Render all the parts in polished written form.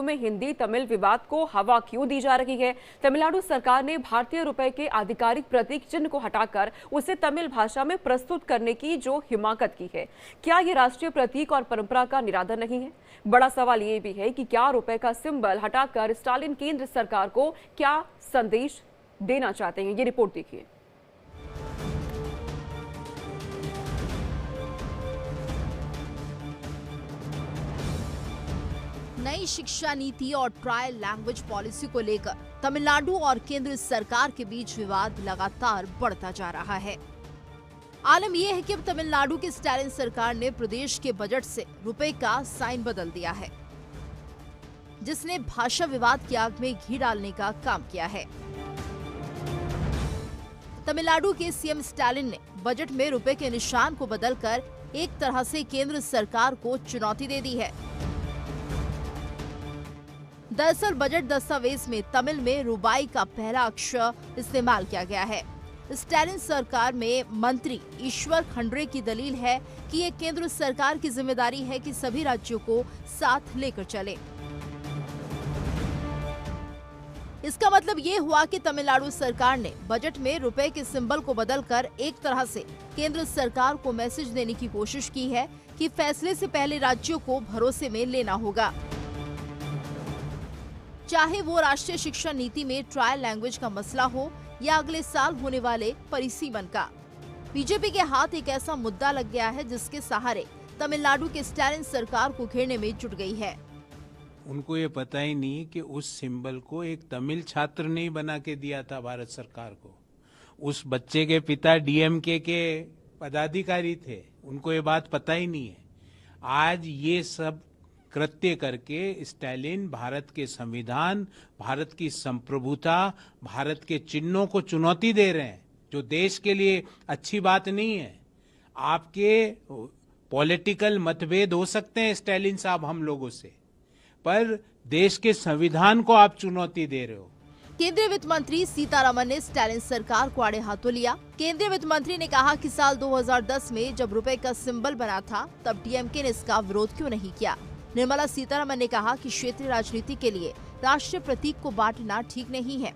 में हिंदी तमिल विवाद को हवा क्यों दी जा रही है? तमिलनाडु सरकार ने भारतीय रुपए के आधिकारिक प्रतीक चिन्ह को हटाकर उसे तमिल भाषा में प्रस्तुत करने की जो हिमाकत की है, क्या ये राष्ट्रीय प्रतीक और परंपरा का निरादर नहीं है? बड़ा सवाल ये भी है कि क्या रुपए का सिंबल हटाकर स्टालिन केंद्र सरकार को क्या संदेश देना चाहते हैं? ये रिपोर्ट देखिए। नई शिक्षा नीति और ट्रायल लैंग्वेज पॉलिसी को लेकर तमिलनाडु और केंद्र सरकार के बीच विवाद लगातार बढ़ता जा रहा है। आलम यह है कि अब तमिलनाडु की स्टालिन सरकार ने प्रदेश के बजट से रुपए का साइन बदल दिया है, जिसने भाषा विवाद की आग में घी डालने का काम किया है। तमिलनाडु के सीएम स्टालिन ने बजट में रुपए के निशान को बदलकर एक तरह से केंद्र सरकार को चुनौती दे दी है। दरअसल बजट दस्तावेज में तमिल में रुबाई का पहला अक्षर इस्तेमाल किया गया है। स्टालिन सरकार में मंत्री ईश्वर खंड्रे की दलील है कि ये केंद्र सरकार की जिम्मेदारी है कि सभी राज्यों को साथ लेकर चले। इसका मतलब ये हुआ कि तमिलनाडु सरकार ने बजट में रुपए के सिंबल को बदलकर एक तरह से केंद्र सरकार को मैसेज देने की कोशिश की है कि फैसले से पहले राज्यों को भरोसे में लेना होगा, चाहे वो राष्ट्रीय शिक्षा नीति में ट्रायल लैंग्वेज का मसला हो या अगले साल होने वाले परिसीमन का। बीजेपी के हाथ एक ऐसा मुद्दा लग गया है जिसके सहारे तमिलनाडु के स्टालिन सरकार को घेरने में जुट गई है। उनको ये पता ही नहीं कि उस सिंबल को एक तमिल छात्र ने ही बना के दिया था भारत सरकार को। उस बच्चे के पिता डीएमके के पदाधिकारी थे, उनको ये बात पता ही नहीं है। आज ये सब कृत्य करके स्टालिन भारत के संविधान, भारत की संप्रभुता, भारत के चिन्हों को चुनौती दे रहे हैं, जो देश के लिए अच्छी बात नहीं है। आपके पॉलिटिकल मतभेद हो सकते हैं स्टालिन साहब हम लोगों से, पर देश के संविधान को आप चुनौती दे रहे हो। केंद्रीय वित्त मंत्री सीतारमन ने स्टालिन सरकार को आड़े हाथों लिया। केंद्रीय वित्त मंत्री ने कहा कि साल 2010 में जब रुपए का सिंबल बना था तब डीएमके ने इसका विरोध क्यों नहीं किया। निर्मला सीतारमन ने कहा कि क्षेत्रीय राजनीति के लिए राष्ट्रीय प्रतीक को बांटना ठीक नहीं है।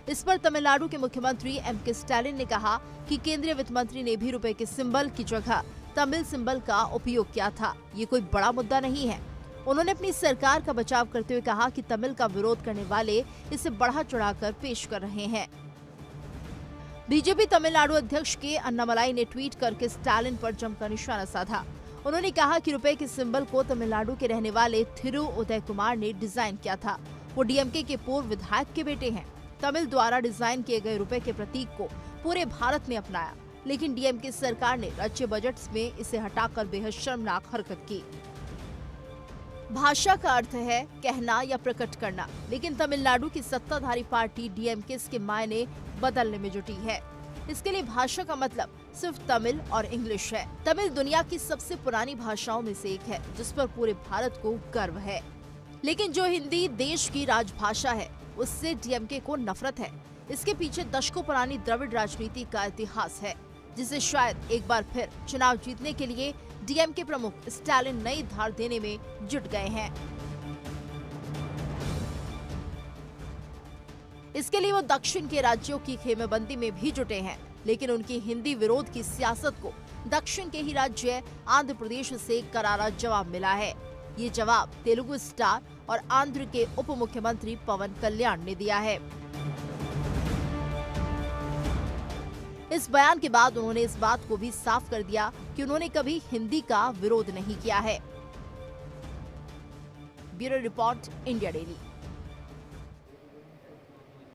इस पर तमिलनाडु के मुख्यमंत्री एमके स्टालिन ने कहा कि केंद्रीय वित्त मंत्री ने भी रुपए के सिंबल की जगह तमिल सिंबल का उपयोग किया था, ये कोई बड़ा मुद्दा नहीं है। उन्होंने अपनी सरकार का बचाव करते हुए कहा कि तमिल का विरोध करने वाले इसे बढ़ा चढ़ाकर पेश कर रहे हैं। बीजेपी तमिलनाडु अध्यक्ष के अन्नामलाई ने ट्वीट करके स्टालिन पर जमकर निशाना साधा। उन्होंने कहा कि रुपए के सिंबल को तमिलनाडु के रहने वाले थिरु उदय कुमार ने डिजाइन किया था। वो डीएमके के पूर्व विधायक के बेटे हैं। तमिल द्वारा डिजाइन किए गए रुपए के प्रतीक को पूरे भारत ने अपनाया, लेकिन डीएमके सरकार ने राज्य बजट में इसे हटाकर बेहद शर्मनाक हरकत की। भाषा का अर्थ है कहना या प्रकट करना, लेकिन तमिलनाडु की सत्ताधारी पार्टी डीएमके इसके मायने बदलने में जुटी है। इसके लिए भाषा का मतलब सिर्फ तमिल और इंग्लिश है। तमिल दुनिया की सबसे पुरानी भाषाओं में से एक है, जिस पर पूरे भारत को गर्व है। लेकिन जो हिंदी देश की राजभाषा है, उससे डीएमके को नफरत है। इसके पीछे दशकों पुरानी द्रविड़ राजनीति का इतिहास है, जिसे शायद एक बार फिर चुनाव जीतने के लिए डीएमके प्रमुख स्टालिन नई धार देने में जुट गए हैं। इसके लिए वो दक्षिण के राज्यों की खेमेबंदी में भी जुटे हैं, लेकिन उनकी हिंदी विरोध की सियासत को दक्षिण के ही राज्य आंध्र प्रदेश से करारा जवाब मिला है। ये जवाब तेलुगु स्टार और आंध्र के उप मुख्यमंत्री पवन कल्याण ने दिया है। इस बयान के बाद उन्होंने इस बात को भी साफ कर दिया कि उन्होंने कभी हिंदी का विरोध नहीं किया है। Bureau report, India daily.